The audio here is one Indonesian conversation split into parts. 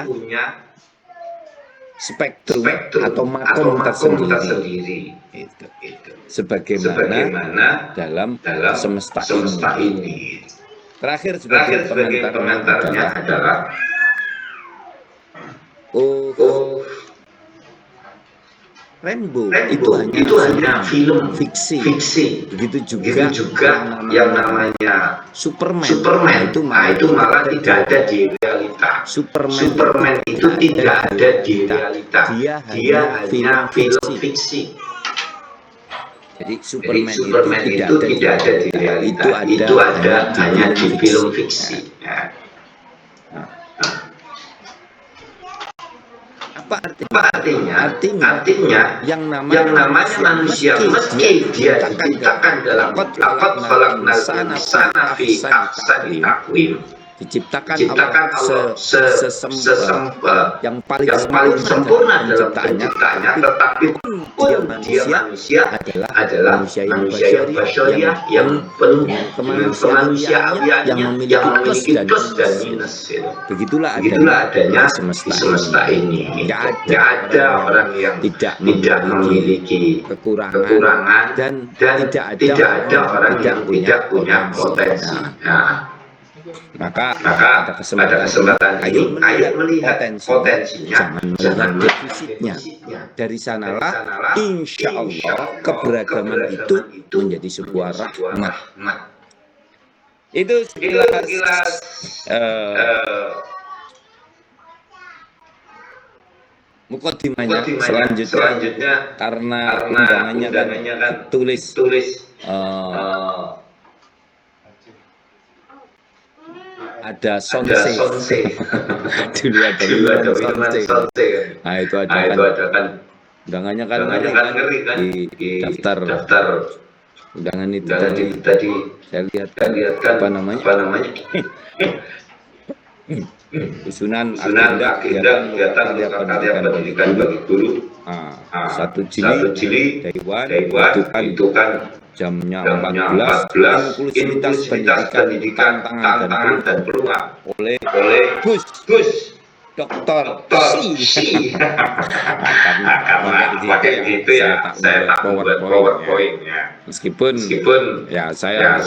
punya spektrum atau makom tersendiri. Itu. Sebagaimana dalam semesta ini. Terakhir sebagai komentarnya adalah Rainbow itu hanya film fiksi. Begitu juga yang namanya Superman. Itu malah tidak ada di realita. Superman itu tidak ada di realita. Dia hanya film fiksi. Jadi Superman itu tidak ada di realita. Itu ada hanya di film fiksi. Apa artinya? Yang namanya manusia meski dia diciptakan dalam laqad khalaqnal insana fi ahsani taqwim, diciptakan Allah yang paling sempurna dalam penciptaannya, tetapi pun dia manusia adalah manusia yang basyariah yang penuh dengan kemanusiaan yang memiliki plus dan minus. Begitulah adanya di semesta ini. Tidak ada orang yang tidak memiliki kekurangan dan tidak ada orang yang tidak punya potensi. Maka pada kesempatan ini ayo melihat potensinya, jangan defisitnya. Dari sanalah insya Allah keberagaman itu menjadi sebuah rahmat. Itu sekilas mukadimahnya. Selanjutnya karena undangannya kan tulis ada soundsafe. Dulu ada soundsafe. Nah itu ada kan undangannya kan ngeri kan di daftar undangan itu tadi saya lihat kan apa namanya susunan agenda kegiatan pendidikan bagi guru. 1 Juli Day One itu kan jamnya 14 inklusivitas pendidikan tantangan dan peluang oleh Gus Dr. Si. Karena pakai gitu ya saya tak buat PowerPoint ya. Meskipun ya saya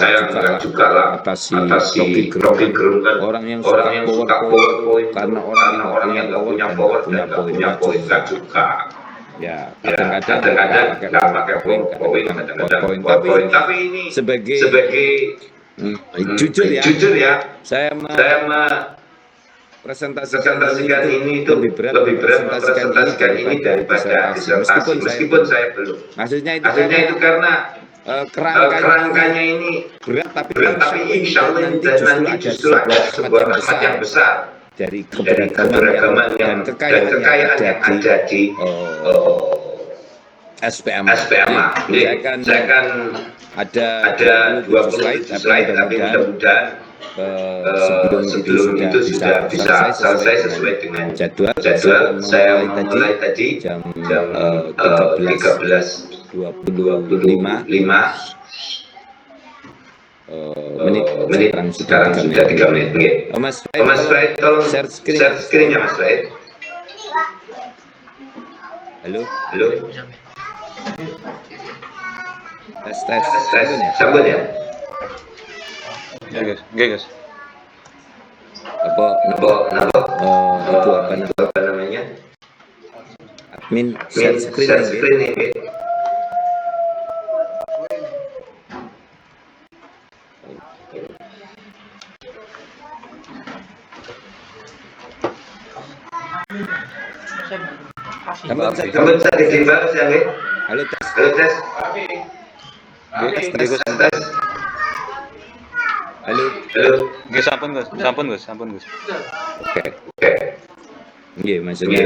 juga lah atas si Rocky Gerung kan orang yang suka PowerPoint karena orang yang nggak punya power dan nggak punya poin juga. Ya kadang-kadang nggak pakai PowerPoint, kadang-kadang tapi ini sebagai jujur ya saya presentasikan ini itu lebih berat presentasikan ini daripada disertasi meskipun saya belum. Maksudnya itu karena kerangkanya ini berat tapi insya Allah nanti justru ada sebuah rahmat yang besar dari keberagaman dan kekayaan yang ada di SPM. Saya kan ada 27 slide tapi mudah-mudahan sebelum itu sudah bisa selesai sesuai dengan jadwal. Saya mulai tadi jam 13.25 menit. Sekarang sudah 3 menit. Mas Fred, tolong share screen-nya Mas Fred. Halo. Tes. Sambut ya. Ya guys. Apa itu apa namanya? Admin share screen ini. Kamu bisa dibahas ya, Nggih? Halo tes. Tes. Halo. Nggih, sampun Gus. Oke. Nggih, maksudnya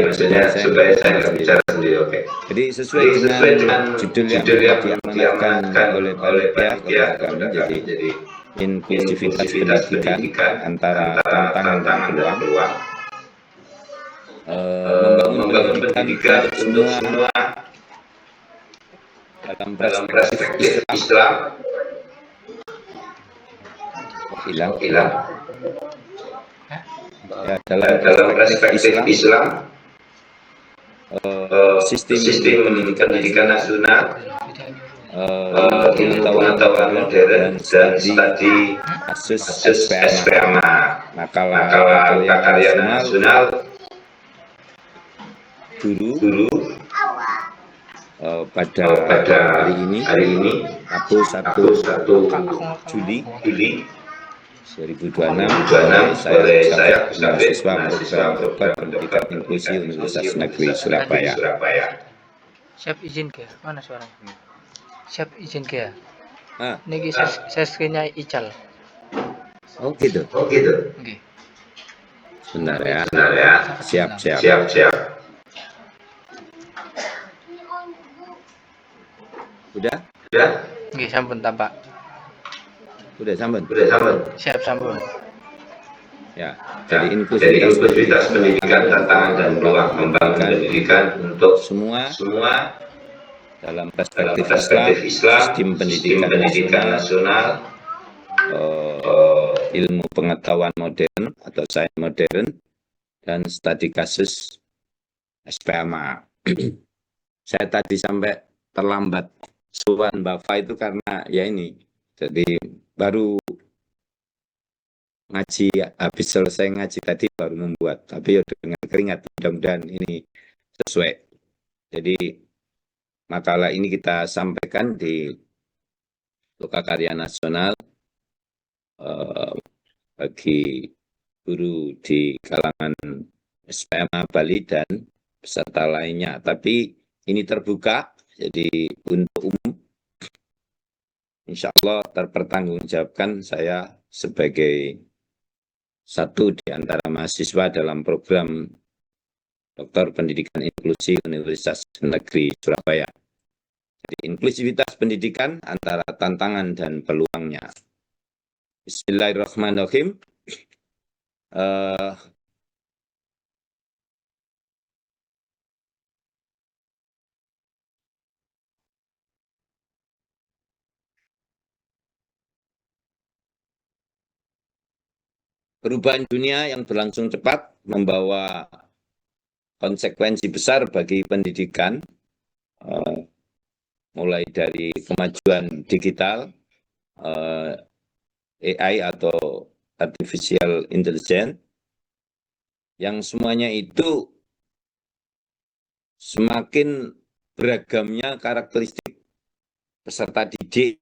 supaya saya nggak bicara sendiri, oke. Jadi sesuai dengan judul yang diamanatkan oleh panitia kami, jadi inklusivitas pendidikan antara tantangan dan peluang. Membangun pendidikan untuk semua dalam perspektif Islam. Hilang. Ya, dalam dalam perspektif perspektif Islam, sistem sistem pendidikan nasional, ilmu pengetahuan modern dan studi kasus SPMA, makalah karya nasional, guru pada hari ini Rabu 1 Juli 2026 oleh saya mahasiswa program Doktor Pendidikan Inklusi Universitas Negeri Surabaya. Siap izin ke? Mana suaranya? Siap izin ke? Ah, Niki screennya Ical. oh gitu. Oke. Sebentar ya. Siap. Udah? Oke, sampun tampak. Udah sampun. Siap sampun. Ya, jadi inklusivitas pendidikan, tantangan dan peluang membangun pendidikan untuk semua dalam perspektif Islam, sistem pendidikan nasional, ilmu pengetahuan modern atau sains modern, dan studi kasus SPMA. Saya tadi sampai terlambat sowan Bapak itu karena ya ini, jadi baru ngaji, habis selesai ngaji tadi baru membuat, tapi ya dengan keringat, mudah-mudahan ini sesuai. Jadi makalah ini kita sampaikan di Lokakarya Nasional bagi guru di kalangan SPMA Bali dan peserta lainnya, tapi ini terbuka, jadi untuk umum. Insya Allah terpertanggungjawabkan saya sebagai satu di antara mahasiswa dalam program Doktor Pendidikan Inklusi Universitas Negeri Surabaya. Jadi inklusivitas pendidikan antara tantangan dan peluangnya. Bismillahirrahmanirrahim. Perubahan dunia yang berlangsung cepat membawa konsekuensi besar bagi pendidikan, mulai dari kemajuan digital, AI atau Artificial Intelligence, yang semuanya itu semakin beragamnya karakteristik peserta didik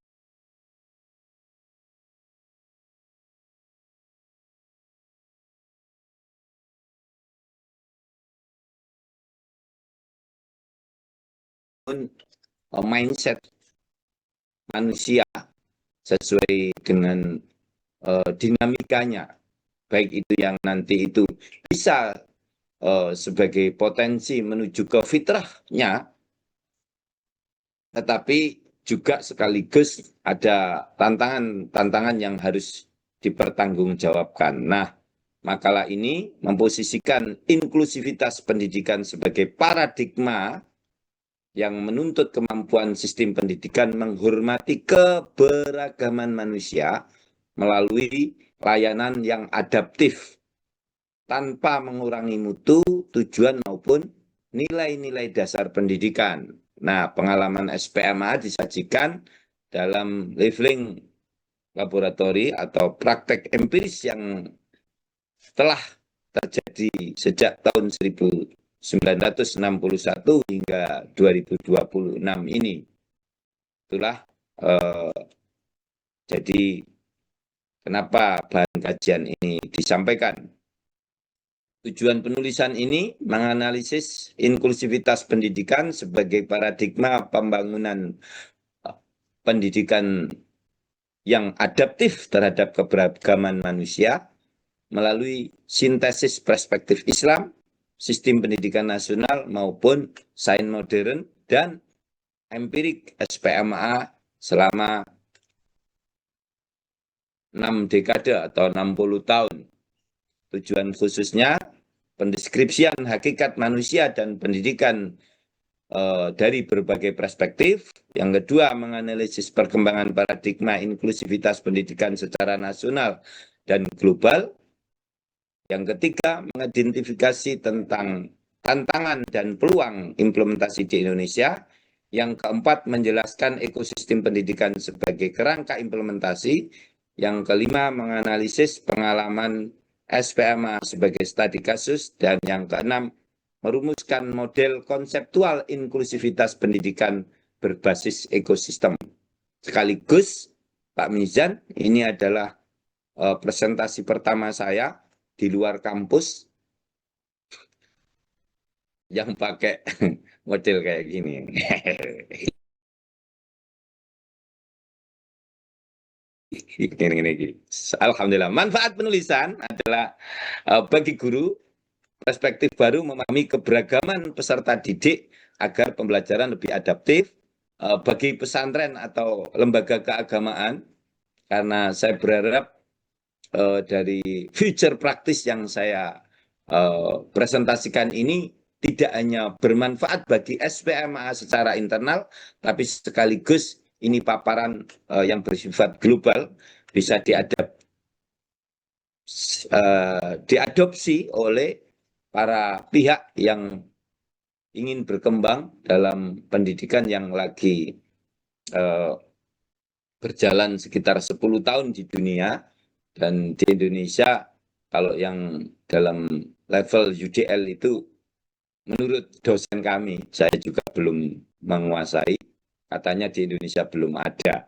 mindset manusia sesuai dengan dinamikanya, baik itu yang nanti itu bisa sebagai potensi menuju ke fitrahnya, tetapi juga sekaligus ada tantangan yang harus dipertanggungjawabkan. Nah, makalah ini memposisikan inklusivitas pendidikan sebagai paradigma yang menuntut kemampuan sistem pendidikan menghormati keberagaman manusia melalui layanan yang adaptif tanpa mengurangi mutu, tujuan maupun nilai-nilai dasar pendidikan. Nah, pengalaman SPMA disajikan dalam leveling laboratori atau praktek empiris yang telah terjadi sejak tahun 1961 hingga 2026 ini. Itulah jadi kenapa bahan kajian ini disampaikan. Tujuan penulisan ini menganalisis inklusivitas pendidikan sebagai paradigma pembangunan pendidikan yang adaptif terhadap keberagaman manusia melalui sintesis perspektif Islam, sistem pendidikan nasional maupun sains modern dan empirik SPMA selama 6 dekade atau 60 tahun. Tujuan khususnya pendeskripsian hakikat manusia dan pendidikan dari berbagai perspektif. Yang kedua, menganalisis perkembangan paradigma inklusivitas pendidikan secara nasional dan global. Yang ketiga, mengidentifikasi tentang tantangan dan peluang implementasi di Indonesia. Yang keempat, menjelaskan ekosistem pendidikan sebagai kerangka implementasi. Yang kelima, menganalisis pengalaman SPMA sebagai studi kasus. Dan yang keenam, merumuskan model konseptual inklusivitas pendidikan berbasis ekosistem. Sekaligus, Pak Mizan, ini adalah presentasi pertama saya di luar kampus yang pakai model kayak gini. Alhamdulillah. Manfaat penulisan adalah bagi guru perspektif baru memahami keberagaman peserta didik agar pembelajaran lebih adaptif. Bagi pesantren atau lembaga keagamaan, karena saya berharap dari future praktis yang saya presentasikan ini tidak hanya bermanfaat bagi SPMA secara internal, tapi sekaligus ini paparan yang bersifat global, bisa diadopsi oleh para pihak yang ingin berkembang dalam pendidikan yang lagi berjalan sekitar 10 tahun di dunia. Dan di Indonesia, kalau yang dalam level UDL itu, menurut dosen kami, saya juga belum menguasai, katanya di Indonesia belum ada.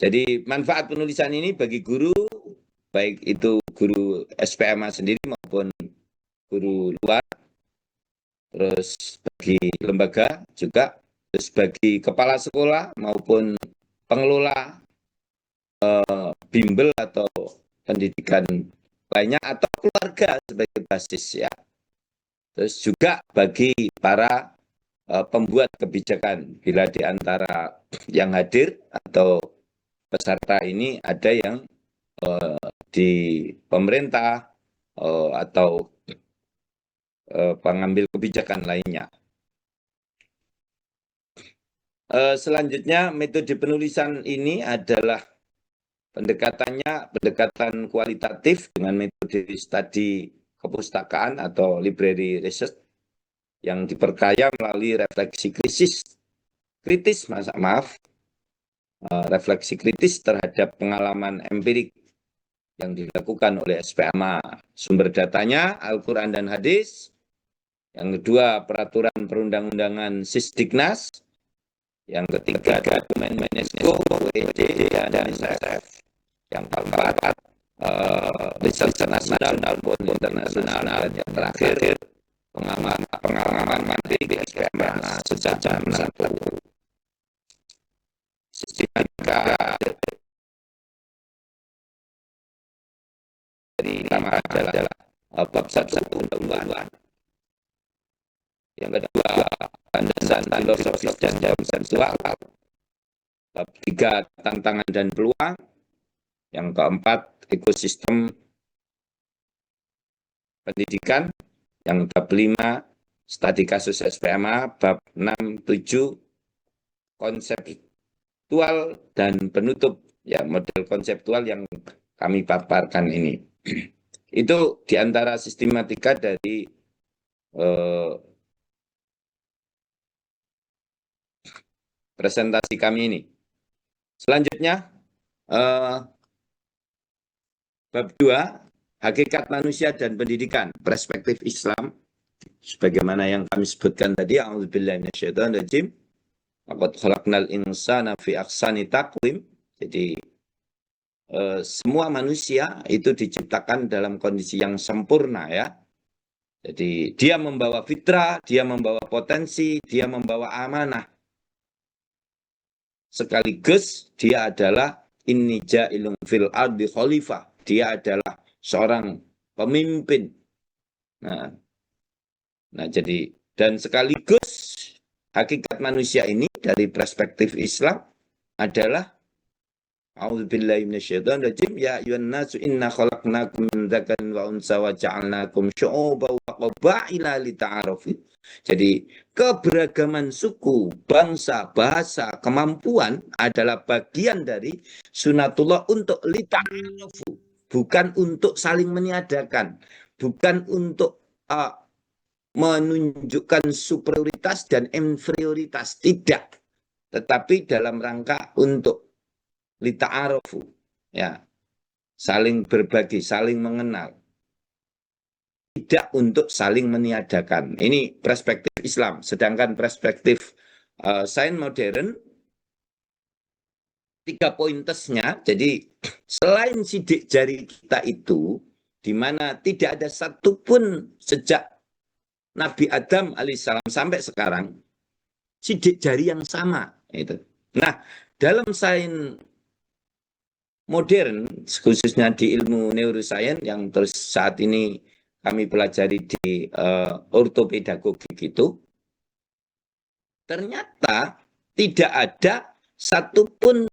Jadi manfaat penulisan ini bagi guru, baik itu guru SPMA sendiri maupun guru luar, terus bagi lembaga juga, terus bagi kepala sekolah maupun pengelola bimbel atau pendidikan lainnya atau keluarga sebagai basis ya. Terus juga bagi para pembuat kebijakan, bila di antara yang hadir atau peserta ini ada yang di pemerintah atau pengambil kebijakan lainnya. Selanjutnya, metode penulisan ini adalah pendekatan kualitatif dengan metode studi kepustakaan atau library research yang diperkaya melalui refleksi refleksi kritis terhadap pengalaman empirik yang dilakukan oleh SPMA. Sumber datanya Al-Quran dan Hadis. Yang kedua, peraturan perundang-undangan Sisdiknas. Yang ketiga, dokumen UNESCO, OECD, dan UNICEF. Yang keempat, riset nasional maupun internasional. Dan yang terakhir, pengalaman mandiri di SPMA sejak jam 1. Sistematika dari nama adalah bab 1 undang-undang. Yang kedua, landasan filosofis dan jam seksual. Bab 3, tantangan dan peluang. Yang keempat, ekosistem pendidikan. Yang bab 5, studi kasus SPMA. Bab 6, 7, konseptual dan penutup. Ya, model konseptual yang kami paparkan ini. Itu diantara sistematika dari presentasi kami ini. Selanjutnya, bab 2, hakikat manusia dan pendidikan, perspektif Islam. Sebagaimana yang kami sebutkan tadi, a'udzubillahi minasyaitonirrajim. Laqad khalaqnal insana fi ahsani taqwim. Jadi semua manusia itu diciptakan dalam kondisi yang sempurna ya. Jadi dia membawa fitrah, dia membawa potensi, dia membawa amanah. Sekaligus dia adalah inni ja'ilun fil ardi khalifah. Dia adalah seorang pemimpin. Nah jadi dan sekaligus hakikat manusia ini dari perspektif Islam adalah a'udzubillahi minasyaitonirrajim ya ayyuhan nasu inna khalaqnakum min dzakarin wa unsa wa ja'alnakum syu'uban wa qabaila lita'arafu. Jadi keberagaman suku, bangsa, bahasa, kemampuan adalah bagian dari sunatullah untuk lita'arafu, bukan untuk saling meniadakan, bukan untuk menunjukkan superioritas dan inferioritas, tidak. Tetapi dalam rangka untuk lita'arofu, ya, saling berbagi, saling mengenal. Tidak untuk saling meniadakan. Ini perspektif Islam. Sedangkan perspektif sains modern, 3 pointersnya, jadi selain sidik jari kita itu, di mana tidak ada satupun sejak Nabi Adam alaihissalam sampai sekarang, sidik jari yang sama. Itu. Nah, dalam sains modern, khususnya di ilmu neuroscience yang terus saat ini kami pelajari di ortopedagogik itu, ternyata tidak ada satupun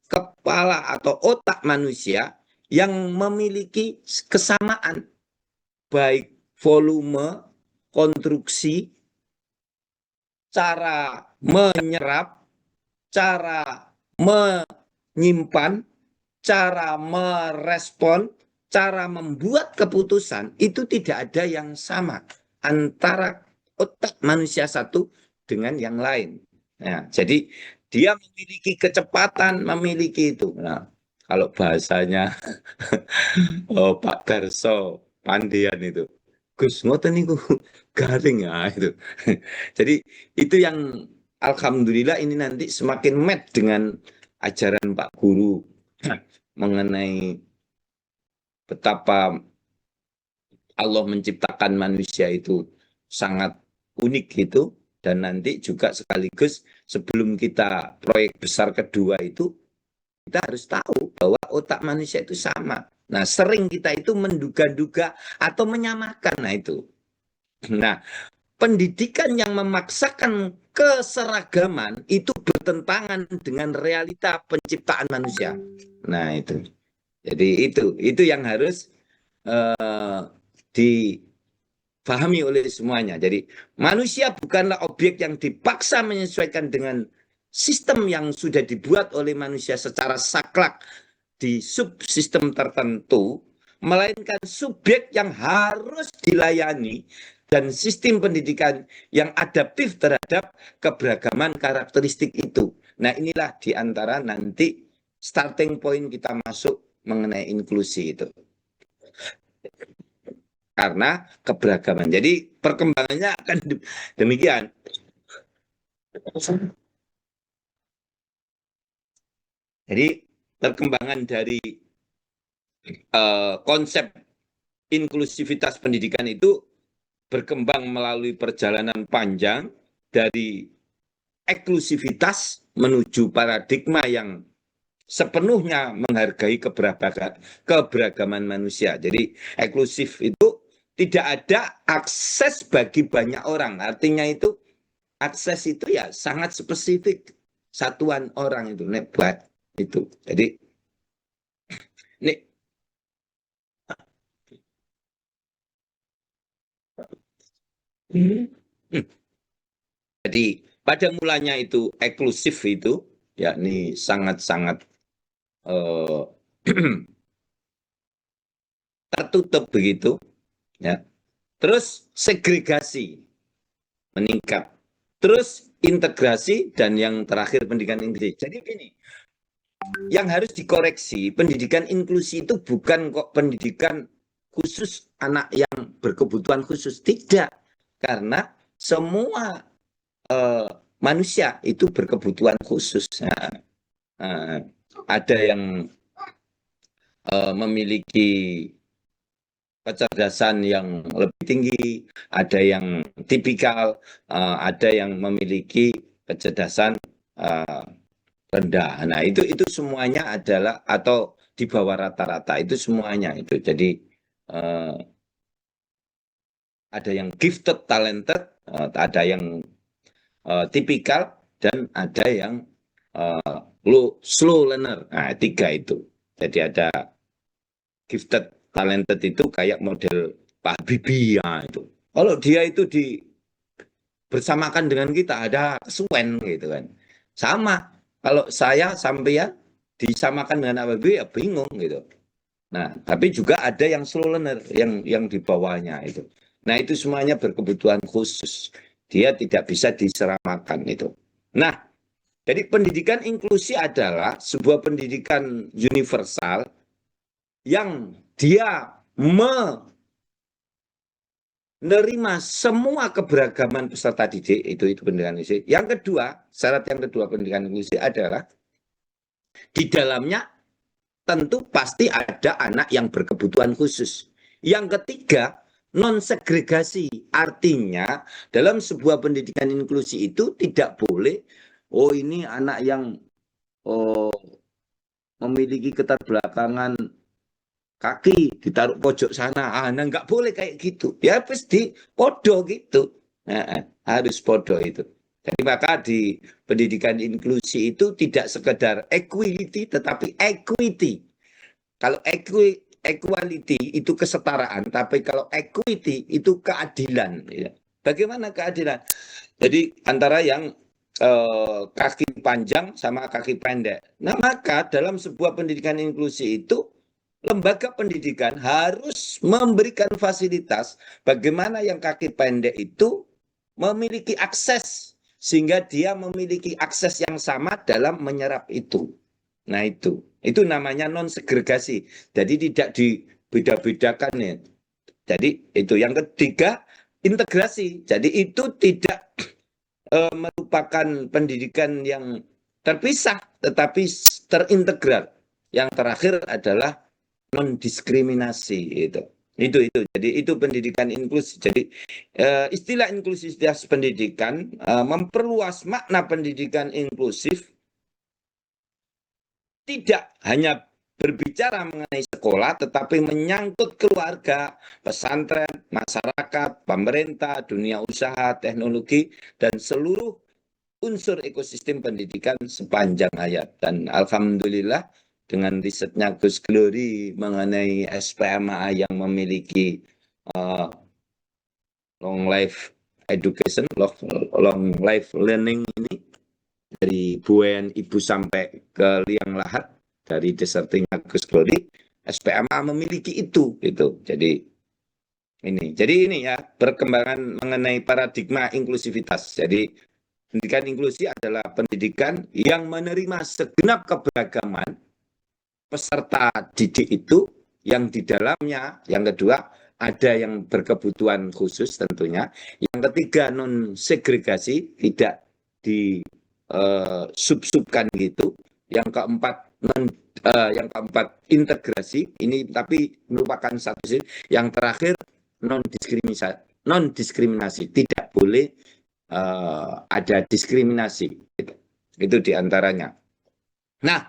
kepala atau otak manusia yang memiliki kesamaan, baik volume, konstruksi, cara menyerap, cara menyimpan, cara merespon, cara membuat keputusan, itu tidak ada yang sama antara otak manusia satu dengan yang lain. Nah, jadi dia memiliki kecepatan, memiliki itu. Nah, kalau bahasanya Pak Darso Pandian itu, Gus ngoten niku garing ya itu. Jadi itu yang alhamdulillah ini nanti semakin match dengan ajaran Pak Guru mengenai betapa Allah menciptakan manusia itu sangat unik gitu, dan nanti juga sekaligus sebelum kita proyek besar kedua itu kita harus tahu bahwa otak manusia itu sama. Nah, sering kita itu menduga-duga atau menyamakan. Nah, itu. Nah, pendidikan yang memaksakan keseragaman itu bertentangan dengan realita penciptaan manusia. Nah, itu. Jadi itu yang harus dipahami oleh semuanya. Jadi manusia bukanlah objek yang dipaksa menyesuaikan dengan sistem yang sudah dibuat oleh manusia secara saklek di subsistem tertentu, melainkan subjek yang harus dilayani dan sistem pendidikan yang adaptif terhadap keberagaman karakteristik itu. Nah, inilah diantara nanti starting point kita masuk mengenai inklusi itu. Karena keberagaman. Jadi perkembangannya akan demikian. Jadi perkembangan dari konsep inklusivitas pendidikan itu berkembang melalui perjalanan panjang dari eksklusivitas menuju paradigma yang sepenuhnya menghargai keberagaman manusia. Jadi eksklusif itu tidak ada akses bagi banyak orang. Artinya itu akses itu ya sangat spesifik satuan orang itu buat itu. Jadi nih jadi pada mulanya itu eksklusif itu yakni sangat-sangat tertutup begitu ya. Terus segregasi meningkat. Terus integrasi dan yang terakhir pendidikan inklusi. Jadi gini, yang harus dikoreksi, pendidikan inklusi itu bukan kok pendidikan khusus anak yang berkebutuhan khusus, tidak. Karena semua manusia itu berkebutuhan khusus. Nah, ada yang memiliki kecerdasan yang lebih tinggi, ada yang tipikal, ada yang memiliki kecerdasan rendah. Nah, itu semuanya adalah atau di bawah rata-rata itu semuanya itu. Jadi ada yang gifted, talented, ada yang tipikal, dan ada yang slow learner. Nah, 3 itu. Jadi ada gifted, talented itu kayak model Pak Habibie ya itu. Kalau dia itu bersamakan dengan kita ada kesuwen gitu kan. Sama. Kalau saya sampai ya disamakan dengan Pak Habibie ya bingung gitu. Nah, tapi juga ada yang slow learner yang di bawahnya itu. Nah, itu semuanya berkebutuhan khusus. Dia tidak bisa diseramakan itu. Nah, jadi pendidikan inklusi adalah sebuah pendidikan universal yang dia menerima semua keberagaman peserta didik, itu pendidikan inklusi. Yang kedua, syarat yang kedua pendidikan inklusi adalah di dalamnya tentu pasti ada anak yang berkebutuhan khusus. Yang ketiga, non-segregasi. Artinya, dalam sebuah pendidikan inklusi itu tidak boleh, oh ini anak yang oh, memiliki keterbelakangan kaki ditaruh pojok sana. Nah, nggak boleh kayak gitu. Ya pasti podo gitu. Nah, harus podo itu. Jadi maka di pendidikan inklusi itu tidak sekedar equality, tetapi equity. Kalau equality itu kesetaraan, tapi kalau equity itu keadilan. Ya. Bagaimana keadilan? Jadi antara yang kaki panjang sama kaki pendek. Nah maka dalam sebuah pendidikan inklusi itu lembaga pendidikan harus memberikan fasilitas bagaimana yang kaki pendek itu memiliki akses sehingga dia memiliki akses yang sama dalam menyerap itu. Nah itu namanya non segregasi. Jadi tidak dibeda-bedakan ya. Jadi itu yang ketiga integrasi. Jadi itu tidak merupakan pendidikan yang terpisah tetapi terintegral. Yang terakhir adalah non diskriminasi itu. Jadi itu pendidikan inklusif. Jadi istilah inklusivitas pendidikan memperluas makna pendidikan inklusif tidak hanya berbicara mengenai sekolah, tetapi menyangkut keluarga, pesantren, masyarakat, pemerintah, dunia usaha, teknologi, dan seluruh unsur ekosistem pendidikan sepanjang hayat. Dan alhamdulillah dengan risetnya Gus Glory mengenai SPMA yang memiliki uh, long life education, long life learning ini dari buayan ibu sampai ke liang lahat dari desertingnya Gus Glory, SPMA memiliki itu gitu. Jadi ini ya perkembangan mengenai paradigma inklusivitas. Jadi pendidikan inklusi adalah pendidikan yang menerima segenap keberagaman peserta didik itu yang di dalamnya, yang kedua ada yang berkebutuhan khusus tentunya, yang ketiga non segregasi tidak di sub-subkan gitu, yang keempat yang keempat integrasi ini tapi merupakan satu sih, yang terakhir non diskriminasi tidak boleh ada diskriminasi itu diantaranya. Nah,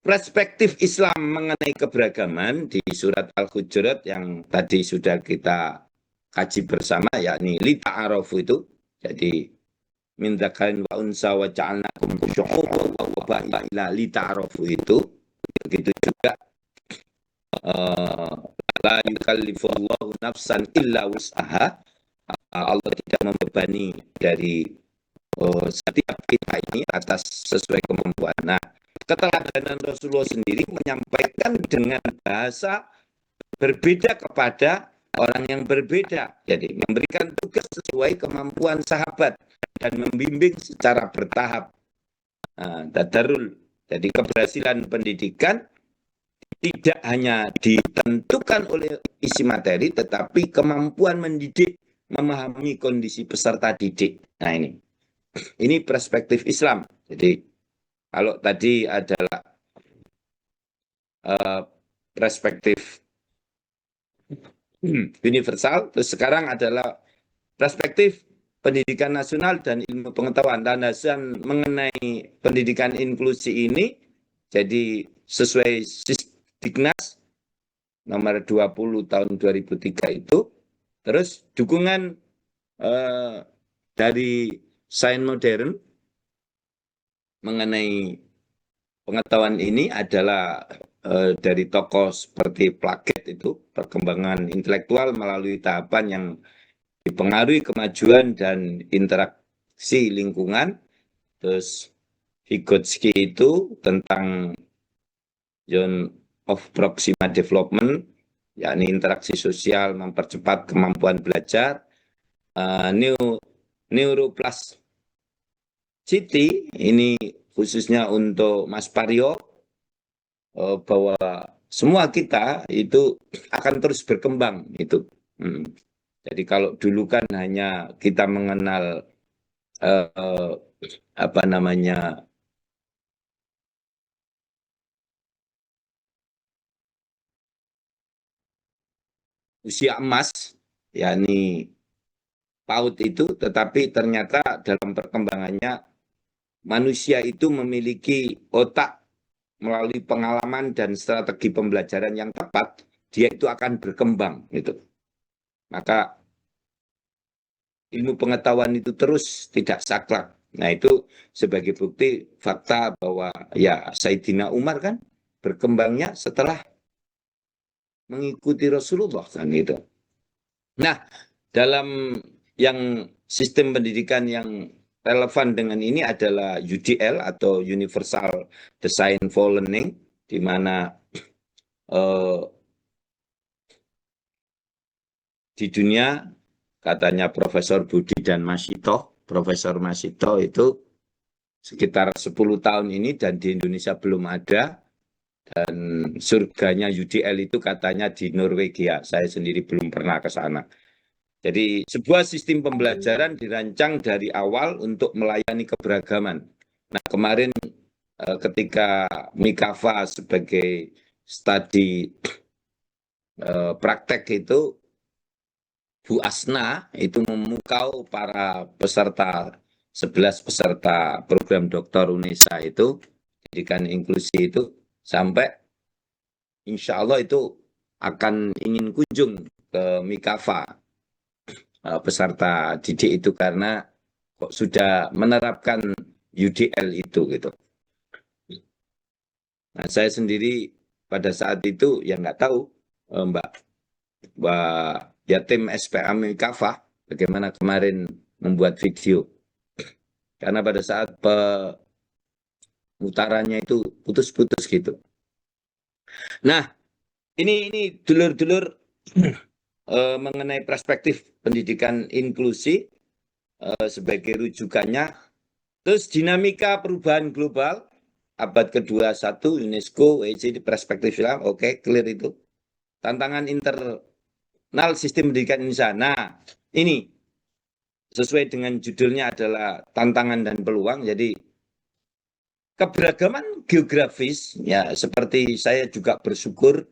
perspektif Islam mengenai keberagaman di surat Al-Hujurat yang tadi sudah kita kaji bersama, yakni li ta'arofu itu, jadi min dzakarin wa unsa wa ja'alnakum syu'uban wa qabaila li ta'arofu itu, begitu juga la yukallifullahu nafsan illa wus'aha, Allah tidak membebani dari setiap kita ini atas sesuai kemampuan. Nah, keteladanan Rasulullah sendiri menyampaikan dengan bahasa berbeda kepada orang yang berbeda. Jadi memberikan tugas sesuai kemampuan sahabat dan membimbing secara bertahap. Tadarul. Jadi keberhasilan pendidikan tidak hanya ditentukan oleh isi materi, tetapi kemampuan mendidik, memahami kondisi peserta didik. Nah ini perspektif Islam. Jadi kalau tadi adalah perspektif universal, terus sekarang adalah perspektif pendidikan nasional dan ilmu pengetahuan. Landasan mengenai pendidikan inklusi ini, jadi sesuai Diknas nomor 20 tahun 2003 itu, terus dukungan dari sains modern mengenai pengetahuan ini adalah dari tokoh seperti Plaget itu, perkembangan intelektual melalui tahapan yang dipengaruhi kemajuan dan interaksi lingkungan. Terus Vygotsky itu tentang John of proximal development, yakni interaksi sosial mempercepat kemampuan belajar, neuroplasticity, ini khususnya untuk Mas Paryo, bahwa semua kita itu akan terus berkembang itu. Jadi kalau dulu kan hanya kita mengenal apa namanya usia emas, yakni PAUD itu, tetapi ternyata dalam perkembangannya manusia itu memiliki otak melalui pengalaman dan strategi pembelajaran yang tepat, dia itu akan berkembang gitu. Maka ilmu pengetahuan itu terus tidak saklek. Nah, itu sebagai bukti fakta bahwa ya Sayyidina Umar kan berkembangnya setelah mengikuti Rasulullah kan gitu. Nah, dalam yang sistem pendidikan yang relevan dengan ini adalah UDL atau Universal Design for Learning, di mana di dunia katanya Profesor Budi dan Profesor Masito itu sekitar 10 tahun ini dan di Indonesia belum ada, dan surganya UDL itu katanya di Norwegia. Saya sendiri belum pernah ke sana. Jadi sebuah sistem pembelajaran dirancang dari awal untuk melayani keberagaman. Nah, kemarin ketika Mikafa sebagai studi praktek itu, Bu Asna itu memukau para peserta, 11 peserta program Dr. UNESA itu, pendidikan inklusi itu, sampai insya Allah itu akan ingin kunjung ke Mikafa, peserta didik itu, karena kok sudah menerapkan UDL itu gitu. Nah, saya sendiri pada saat itu ya nggak tahu, Mbak ya tim SPA Mikafa bagaimana kemarin membuat video, karena pada saat pemutarannya itu putus-putus gitu. Nah, ini dulur-dulur mengenai perspektif pendidikan inklusi sebagai rujukannya. Terus dinamika perubahan global abad ke-21 UNESCO WC di perspektif Islam, oke, clear itu. Tantangan internal sistem pendidikan Indonesia. Nah, ini sesuai dengan judulnya adalah tantangan dan peluang. Jadi keberagaman geografis, ya seperti saya juga bersyukur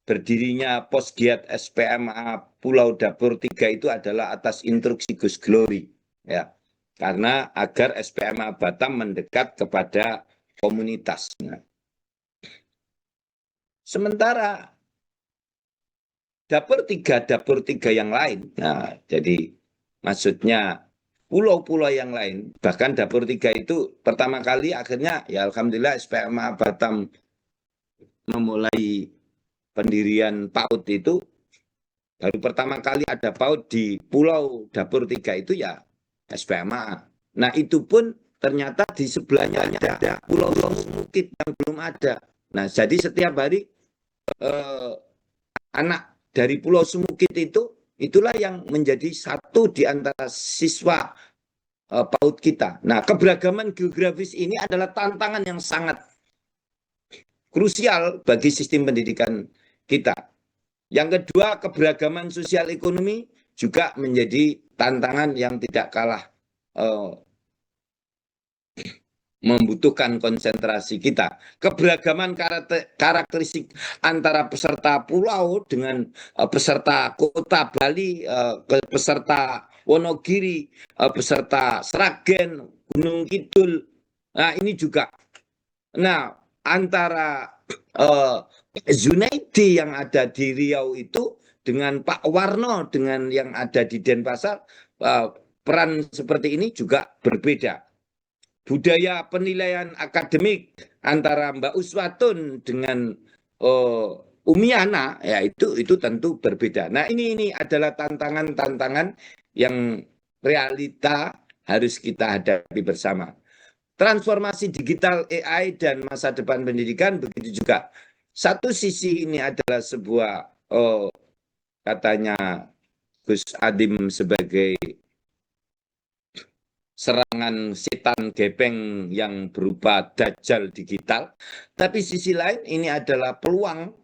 berdirinya Posgiat SPMA Pulau Dapur 3 itu adalah atas instruksi Gus Glory, ya, karena agar SPMA Batam mendekat kepada komunitas. Nah, sementara dapur tiga yang lain, nah jadi maksudnya pulau-pulau yang lain, bahkan dapur 3 itu pertama kali akhirnya ya alhamdulillah SPMA Batam memulai pendirian PAUD itu, baru pertama kali ada PAUD di Pulau Dapur 3 itu ya SPMA. Nah, itu pun ternyata di sebelahnya ada Pulau Semukit yang belum ada. Nah, jadi setiap hari anak dari Pulau Semukit itu, itulah yang menjadi satu di antara siswa PAUD kita. Nah, keberagaman geografis ini adalah tantangan yang sangat krusial bagi sistem pendidikan kita. Yang kedua, keberagaman sosial ekonomi juga menjadi tantangan yang tidak kalah membutuhkan konsentrasi kita. Keberagaman karakteristik antara peserta pulau dengan peserta kota Bali, peserta Wonogiri, peserta Sragen, Gunung Kidul. Nah, ini juga. Nah, antara Zunaidi yang ada di Riau itu dengan Pak Warno dengan yang ada di Denpasar, peran seperti ini juga berbeda. Budaya penilaian akademik antara Mbak Uswatun dengan Umiana ya itu tentu berbeda. Nah, ini adalah tantangan-tantangan yang realita harus kita hadapi bersama. Transformasi digital AI dan masa depan pendidikan begitu juga. satu sisi ini adalah sebuah katanya Gus Adim sebagai serangan setan gepeng yang berupa dajjal digital, tapi sisi lain ini adalah peluang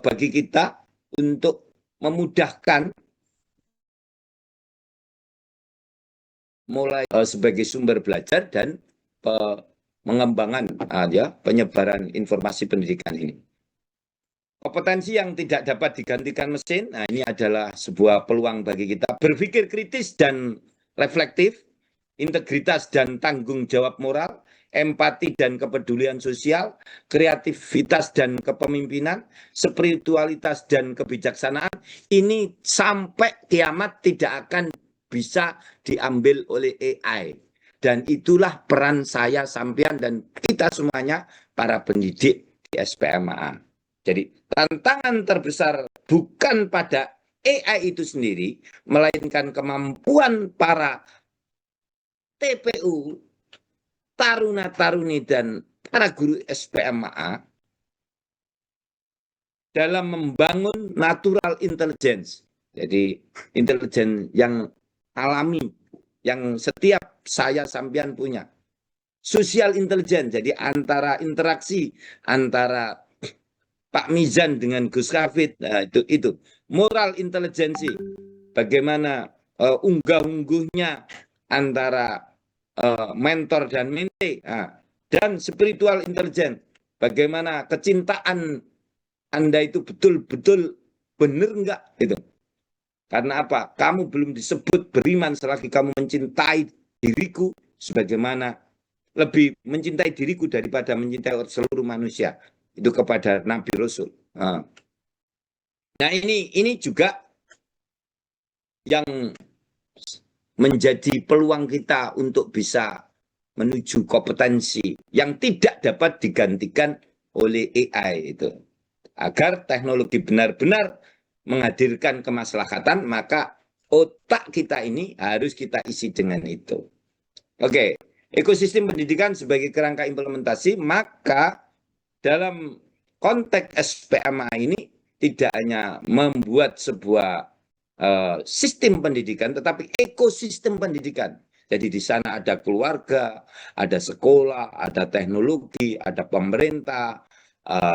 bagi kita untuk memudahkan mulai sebagai sumber belajar dan pengembangan penyebaran informasi pendidikan ini. Kompetensi yang tidak dapat digantikan mesin, nah ini adalah sebuah peluang bagi kita berpikir kritis dan reflektif, integritas dan tanggung jawab moral, empati dan kepedulian sosial, kreativitas dan kepemimpinan, spiritualitas dan kebijaksanaan. Ini sampai kiamat tidak akan bisa diambil oleh AI. Dan itulah peran saya, sampean, dan kita semuanya para pendidik di SPMA. Jadi tantangan terbesar bukan pada AI itu sendiri, melainkan kemampuan para TPU, taruna-taruni, dan para guru SPMA dalam membangun natural intelligence. Jadi intelijen yang alami, yang setiap saya sampean punya. Social intelligence, jadi antara interaksi antara Pak Mizan dengan Gus Kafid, nah itu. Moral intelijensi, bagaimana unggah-ungguhnya antara mentor dan mente, dan spiritual intelligence, bagaimana kecintaan Anda itu betul-betul benar enggak gitu. Karena apa? Kamu belum disebut beriman selagi kamu mencintai diriku sebagaimana lebih mencintai diriku daripada mencintai seluruh manusia. Itu kepada Nabi Rasul. Nah ini juga yang menjadi peluang kita untuk bisa menuju kompetensi yang tidak dapat digantikan oleh AI itu. Agar teknologi benar-benar menghadirkan kemaslahatan, maka otak kita ini harus kita isi dengan itu. Oke, ekosistem pendidikan sebagai kerangka implementasi, maka dalam konteks SPMA ini tidak hanya membuat sebuah sistem pendidikan, tetapi ekosistem pendidikan. Jadi di sana ada keluarga, ada sekolah, ada teknologi, ada pemerintah,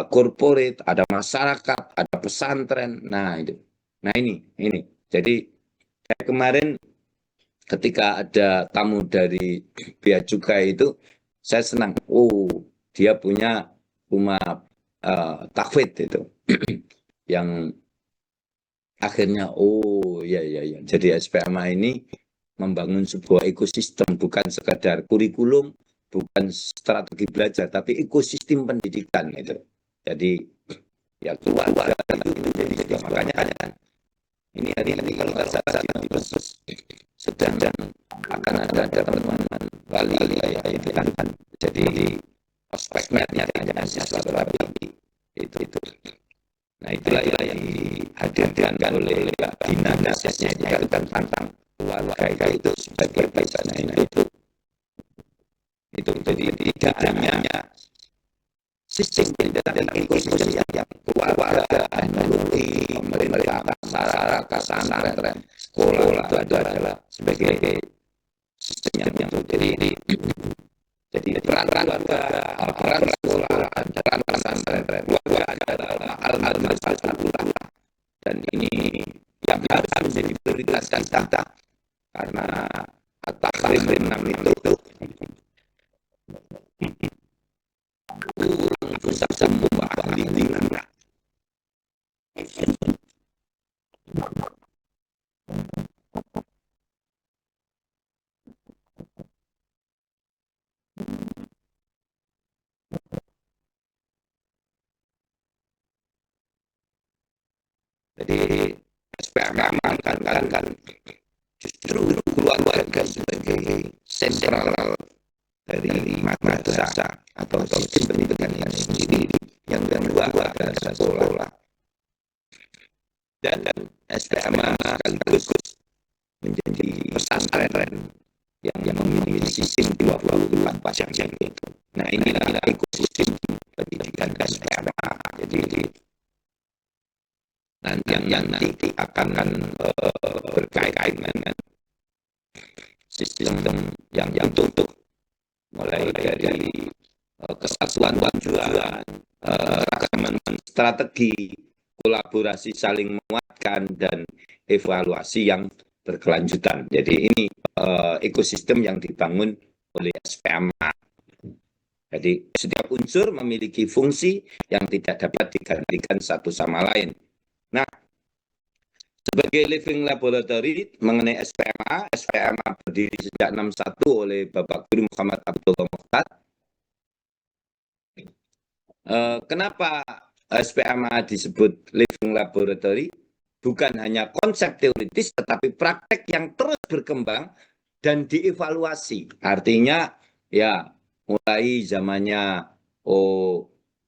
corporate, ada masyarakat, ada pesantren. Nah itu. Nah ini. Jadi kemarin ketika ada tamu dari Bea Cukai itu, saya senang. Oh, dia punya rumah tahfidz itu yang akhirnya jadi SPMA ini membangun sebuah ekosistem, bukan sekadar kurikulum, bukan strategi belajar, tapi ekosistem pendidikan itu. Jadi ya keluarga itu jadi makanya ini hari ini kalau nggak salah di Besus sedang akan ada teman-teman Bali yang akan jadi ospeknya mahasiswa terapi itu. Nah itulah yang dihadirkan oleh Pak Bina, nasnya itu kan tentang keluarga itu sebagai bagian itu jadi tidak hanya sistem pendidikan dan ekosistem yang keluarga, teknologi, pemerintah, masyarakat, pesantren, sekolah itu adalah sebagai sistem yang jadi peran keluarga, peran sekolah, peran pesantren, keluarga adalah hal utama, dan ini yang harus menjadi prioritas kita karena At-Tahrim 6 itu bisa semua ahli lingkungan. Jadi SPMA kan justru keluarga sebagai sentral dari madrasah atau sistem pendidikan yang sendiri. Yang kedua adalah sekolah. Dan SPMA sekaligus menjadi pesantren yang memiliki sistem 24 jam itu. Nah inilah ekosistem pendidikan SPMA. Jadi yang nanti akan berkaitan dengan sistem yang tutup, mulai dari kesatuan tujuan, keragaman strategi, kolaborasi saling menguatkan, dan evaluasi yang berkelanjutan. Jadi ini ekosistem yang dibangun oleh SPMA. Jadi setiap unsur memiliki fungsi yang tidak dapat digantikan satu sama lain. Nah, sebagai living laboratory mengenai SPMA, SPMA berdiri sejak 61 oleh Bapak Guru Muhammad Abdullah Mokhtar. Kenapa SPMA disebut living laboratory? Bukan hanya konsep teoritis, tetapi praktek yang terus berkembang dan dievaluasi. Artinya, ya, mulai zamannya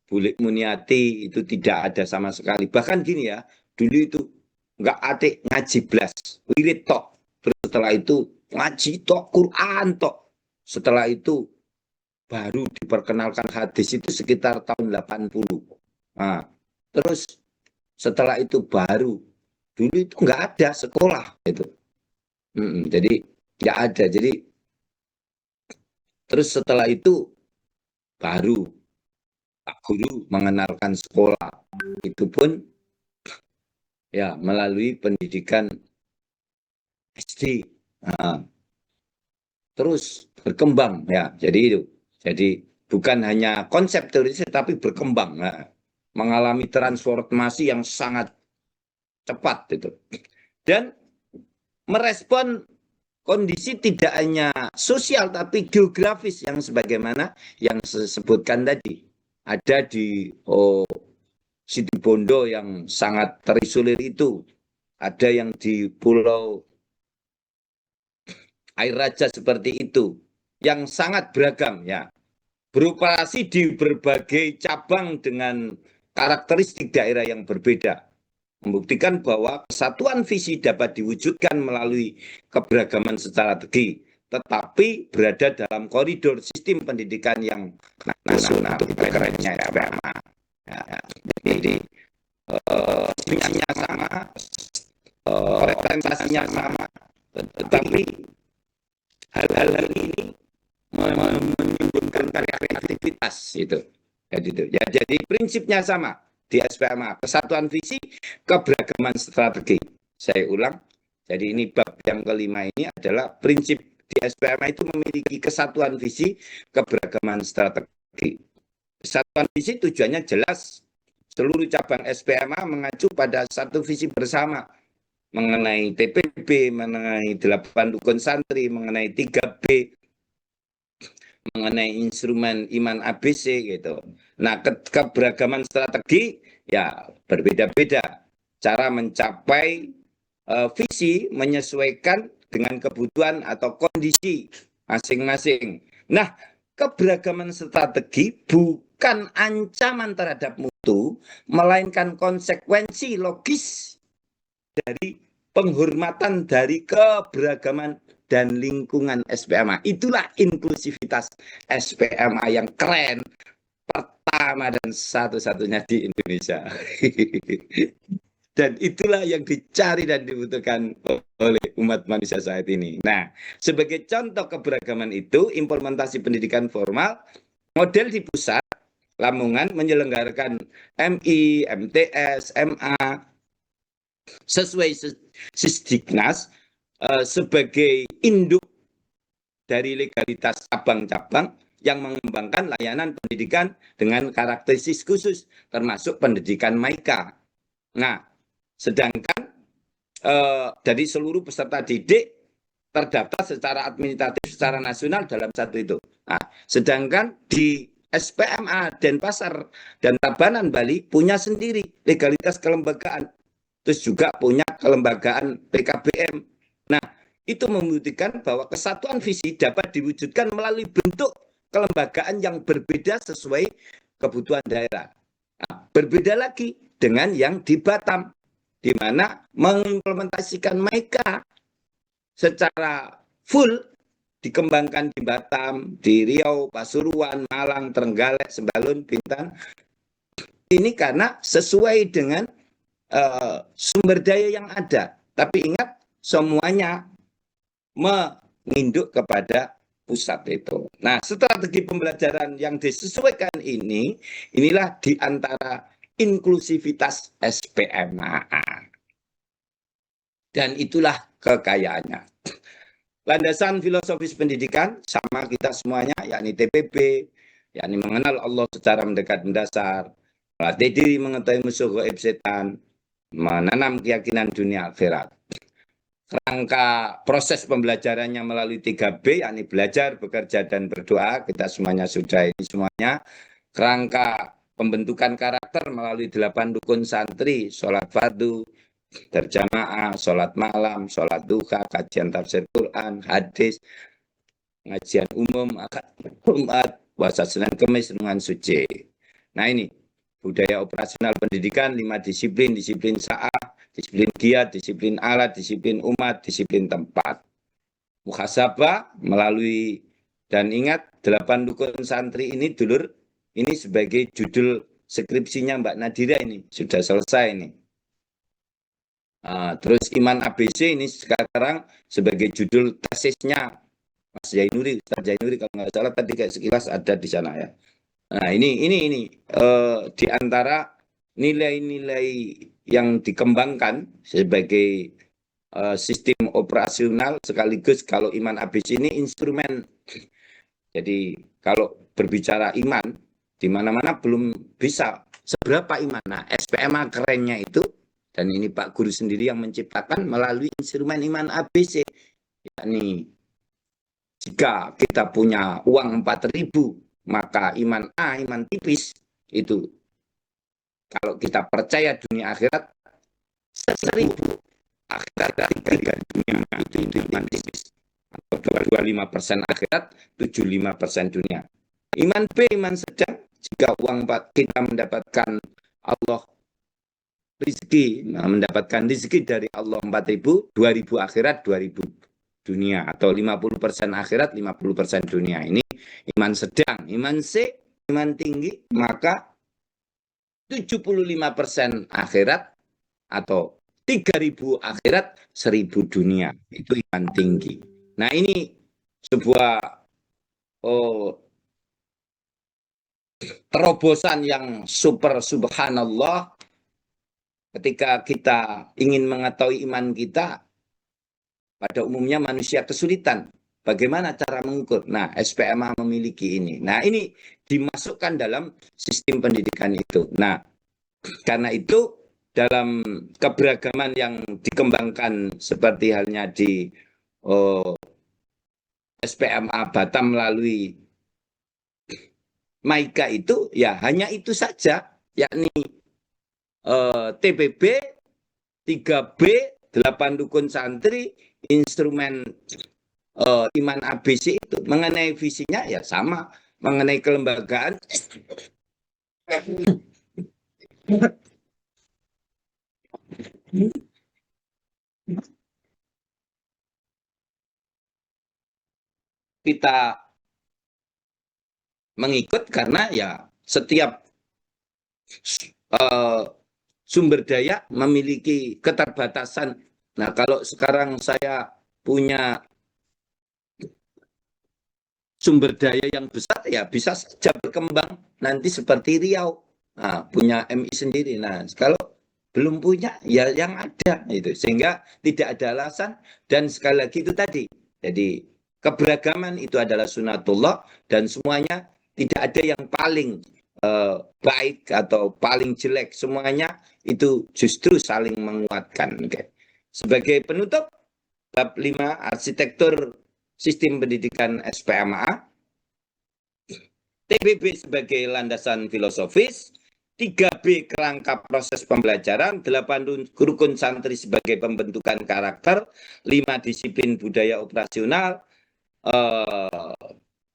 Bulik Muniati itu tidak ada sama sekali. Bahkan gini ya, dulu itu nggak atik ngaji blas, wirid tok. Terus setelah itu ngaji tok, Quran tok. Setelah itu baru diperkenalkan hadis itu sekitar tahun 80. Nah, terus setelah itu baru, dulu itu nggak ada sekolah itu. Jadi nggak ada. Jadi terus setelah itu baru Pak Guru mengenalkan sekolah. Itu pun ya melalui pendidikan SD. Nah, terus berkembang ya. Jadi itu. Jadi bukan hanya konsep teoritis tapi berkembang. Nah, mengalami transformasi yang sangat cepat itu. Dan merespon kondisi tidak hanya sosial tapi geografis yang sebagaimana yang disebutkan tadi. Ada di Situbondo yang sangat terisolir itu. Ada yang di Pulau Air Raja seperti itu. Yang sangat beragam ya. Beroperasi di berbagai cabang dengan karakteristik daerah yang berbeda. Membuktikan bahwa kesatuan visi dapat diwujudkan melalui keberagaman strategi, tetapi berada dalam koridor sistem pendidikan yang nasional. Itu kerennya SPMA. Ya, jadi sistemnya sama, orientasinya sama, tetapi hal-hal ini menimbulkan kreativitas itu. Jadi prinsipnya sama. Di SPMA, kesatuan visi, keberagaman strategi. Saya ulang, jadi ini bab yang kelima ini adalah prinsip di SPMA itu memiliki kesatuan visi, keberagaman strategi. Kesatuan visi tujuannya jelas, seluruh cabang SPMA mengacu pada satu visi bersama, mengenai TPB, mengenai 8 rukun santri, mengenai 3B, mengenai instrumen iman ABC gitu. Nah, keberagaman strategi ya berbeda-beda. Cara mencapai visi menyesuaikan dengan kebutuhan atau kondisi masing-masing. Nah, keberagaman strategi bukan ancaman terhadap mutu, melainkan konsekuensi logis dari penghormatan dari keberagaman dan lingkungan SPMA. Itulah inklusivitas SPMA yang keren, pertama dan satu-satunya di Indonesia. Dan itulah yang dicari dan dibutuhkan oleh umat manusia saat ini. Nah, sebagai contoh keberagaman itu, implementasi pendidikan formal, model di pusat, Lamongan menyelenggarakan MI, MTS, MA, sesuai Sisdiknas, sebagai induk dari legalitas cabang-cabang yang mengembangkan layanan pendidikan dengan karakteristik khusus, termasuk pendidikan MAIKA. Nah, sedangkan dari seluruh peserta didik terdaftar secara administratif secara nasional dalam satu itu. Nah, sedangkan di SPMA Denpasar dan Tabanan Bali punya sendiri legalitas kelembagaan, terus juga punya kelembagaan PKBM. Nah, itu membuktikan bahwa kesatuan visi dapat diwujudkan melalui bentuk kelembagaan yang berbeda sesuai kebutuhan daerah. Nah, berbeda lagi dengan yang di Batam, di mana mengimplementasikan MAIKA secara full dikembangkan di Batam, di Riau, Pasuruan, Malang, Trenggalek, Sembalun, Bintan. Ini karena sesuai dengan sumber daya yang ada. Tapi ingat, semuanya menginduk kepada pusat itu. Nah, strategi pembelajaran yang disesuaikan inilah di antara inklusivitas SPMA. Dan itulah kekayaannya. Landasan filosofis pendidikan sama kita semuanya, yakni TPB, yakni mengenal Allah secara mendekat mendasar, melatih diri mengetahui musuh gaib setan, menanam keyakinan dunia akhirat. Kerangka proses pembelajarannya melalui 3B, yakni belajar, bekerja, dan berdoa. Kita semuanya sudah ini semuanya. Kerangka pembentukan karakter melalui 8 rukun santri, sholat fardu, berjamaah, sholat malam, sholat duha, kajian tafsir Quran, hadis, pengajian umum, akad Jumat, puasa Senin Kemis, renungan suci. Nah ini, budaya operasional pendidikan, 5 disiplin, disiplin sa'ah, disiplin giat, disiplin alat, disiplin umat, disiplin tempat. Muhasabah melalui, dan ingat 8 rukun santri ini dulur, ini sebagai judul skripsinya Mbak Nadira ini, sudah selesai ini. Terus Iman ABC ini sekarang sebagai judul tesisnya Mas Zainuri, Ustaz Zainuri kalau nggak salah tadi kayak sekilas ada di sana ya. Nah ini di antara nilai-nilai yang dikembangkan sebagai sistem operasional sekaligus kalau Iman ABC ini instrumen. Jadi kalau berbicara iman di mana-mana belum bisa seberapa iman. Nah SPMA kerennya itu, dan ini Pak Guru sendiri yang menciptakan melalui instrumen Iman ABC, yakni jika kita punya uang 4.000, maka iman A, iman tipis, itu kalau kita percaya dunia akhirat 1.000, akhirat 3 dunia, itu iman tipis. Atau 25% akhirat, 75% dunia. Iman B, iman sedang, jika uang kita mendapatkan Allah rezeki, mendapatkan rezeki dari Allah 4.000, 2.000 akhirat, 2.000 dunia, atau 50% akhirat, 50% dunia. Ini iman sedang. Iman C, iman tinggi, maka 75% akhirat, atau 3.000 akhirat, 1.000 dunia. Itu iman tinggi. Nah ini sebuah terobosan yang super subhanallah. Ketika kita ingin mengetahui iman kita, pada umumnya manusia kesulitan. Bagaimana cara mengukur? Nah, SPMA memiliki ini. Nah, ini dimasukkan dalam sistem pendidikan itu. Nah, karena itu dalam keberagaman yang dikembangkan seperti halnya di SPMA Batam melalui Maika itu, ya hanya itu saja, yakni TPB, 3B, 8 rukun santri, instrumen Iman ABC itu. Mengenai visinya ya sama, mengenai kelembagaan kita mengikut karena ya setiap sumber daya memiliki keterbatasan. Nah, kalau sekarang saya punya sumber daya yang besar, ya bisa saja berkembang nanti seperti Riau, nah, punya MI sendiri. Nah, kalau belum punya, ya yang ada itu, sehingga tidak ada alasan. Dan sekali lagi itu tadi, jadi keberagaman itu adalah sunatullah, dan semuanya tidak ada yang paling baik atau paling jelek, semuanya itu justru saling menguatkan. Okay. Sebagai penutup, bab 5 arsitektur sistem pendidikan SPMA, TPB sebagai landasan filosofis, 3B kerangka proses pembelajaran, 8 rukun santri sebagai pembentukan karakter, 5 disiplin budaya operasional,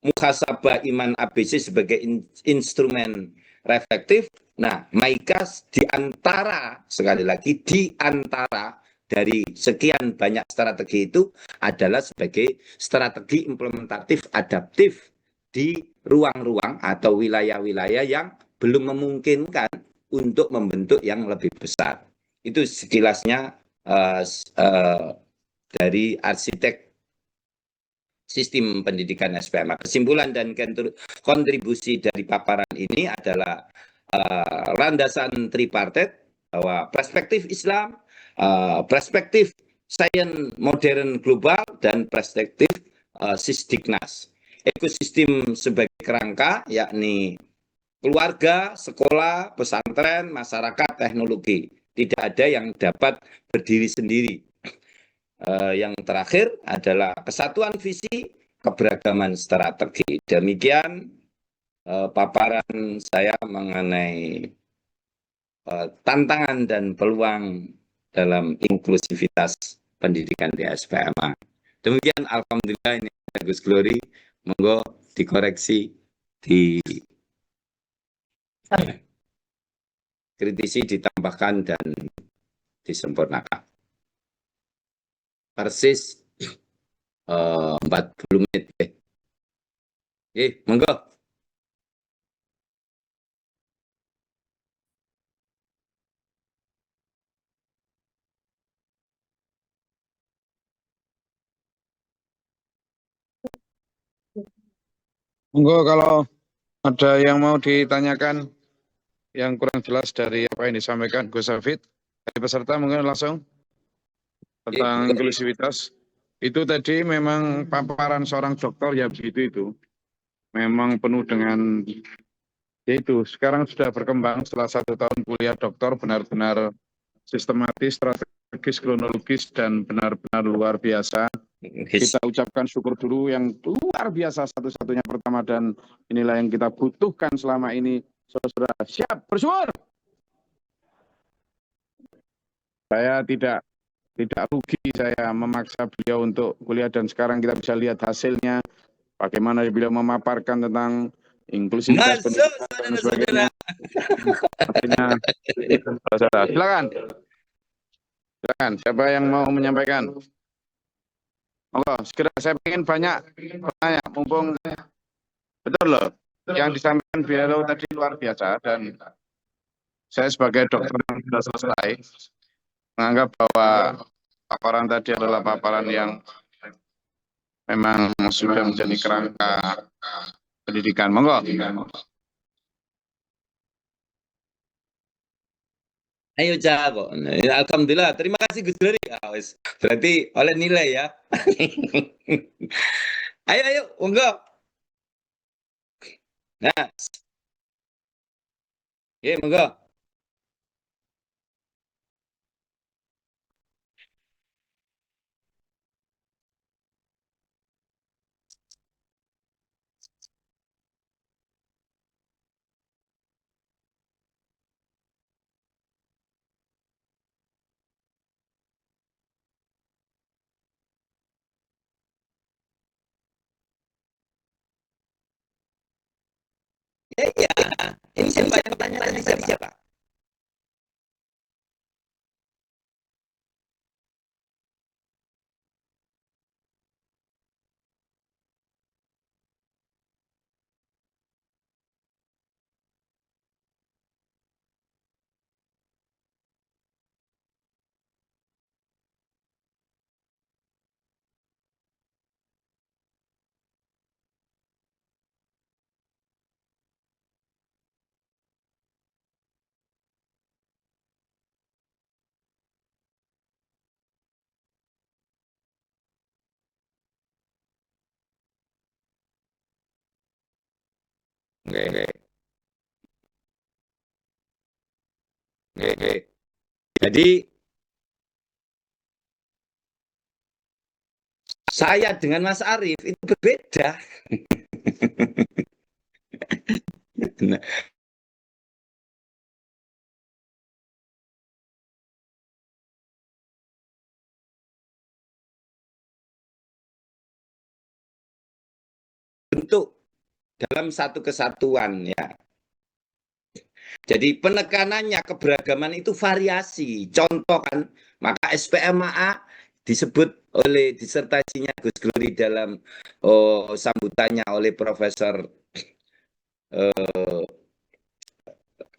muhasabah iman ABC sebagai instrumen reflektif. Nah, Maika diantara, sekali lagi, diantara dari sekian banyak strategi itu adalah sebagai strategi implementatif adaptif di ruang-ruang atau wilayah-wilayah yang belum memungkinkan untuk membentuk yang lebih besar. Itu sekilasnya dari arsitek sistem pendidikan SPMA. Kesimpulan dan kontribusi dari paparan ini adalah landasan tripartit bahwa perspektif Islam, perspektif sains modern global, dan perspektif Sisdiknas. Ekosistem sebagai kerangka, yakni keluarga, sekolah, pesantren, masyarakat, teknologi. Tidak ada yang dapat berdiri sendiri. Yang terakhir adalah kesatuan visi, keberagaman strategi. Demikian paparan saya mengenai tantangan dan peluang dalam inklusivitas pendidikan di SPMA. Demikian, alhamdulillah, ini Gus Glory. Monggo dikoreksi, dikritisi, ditambahkan, dan disempurnakan. Persis 40 menit. Monggo. Monggo kalau ada yang mau ditanyakan yang kurang jelas dari apa yang disampaikan Gus Hafid, dari peserta mungkin langsung tentang inklusivitas. Itu tadi memang paparan seorang dokter ya begitu itu. Memang penuh dengan itu. Sekarang sudah berkembang setelah 1 tahun kuliah dokter, benar-benar sistematis, strategis, kronologis, dan benar-benar luar biasa. Kita ucapkan syukur dulu yang luar biasa satu-satunya pertama, dan inilah yang kita butuhkan selama ini. Saudara siap bersyukur. Saya tidak rugi saya memaksa beliau untuk kuliah, dan sekarang kita bisa lihat hasilnya bagaimana beliau memaparkan tentang inklusivitas pendidikan dan sebagainya. Silakan siapa yang mau menyampaikan. Monggo, segera, saya ingin banyak bertanya, mumpung betul loh, yang disampaikan beliau tadi luar biasa, dan saya sebagai dokter yang sudah selesai, menganggap bahwa paparan tadi adalah paparan yang memang sudah menjadi kerangka pendidikan. Monggo. Ayo jago. Alhamdulillah. Terima kasih Gus Dori. Berarti oleh nilai ya. Ayo, monggo. Nah. Monggo. Ya. Ini siapa yang bertanya tadi, siapa? Oke. Jadi saya dengan Mas Arief itu berbeda. Nah, bentuk dalam satu kesatuan ya. Jadi penekanannya keberagaman itu variasi. Contoh kan, maka SPMA disebut oleh disertasinya Gus Glory dalam sambutannya oleh Profesor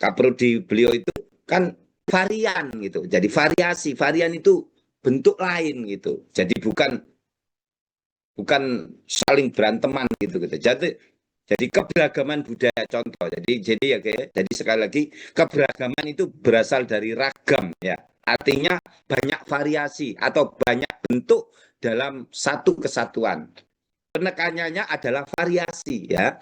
Kaprodi beliau itu kan varian gitu. Jadi variasi, varian itu bentuk lain gitu. Jadi bukan saling beranteman gitu gitu. Jadi keberagaman budaya contoh. Jadi ya kayak jadi sekali lagi keberagaman itu berasal dari ragam ya. Artinya banyak variasi atau banyak bentuk dalam satu kesatuan. Penekanannya adalah variasi ya.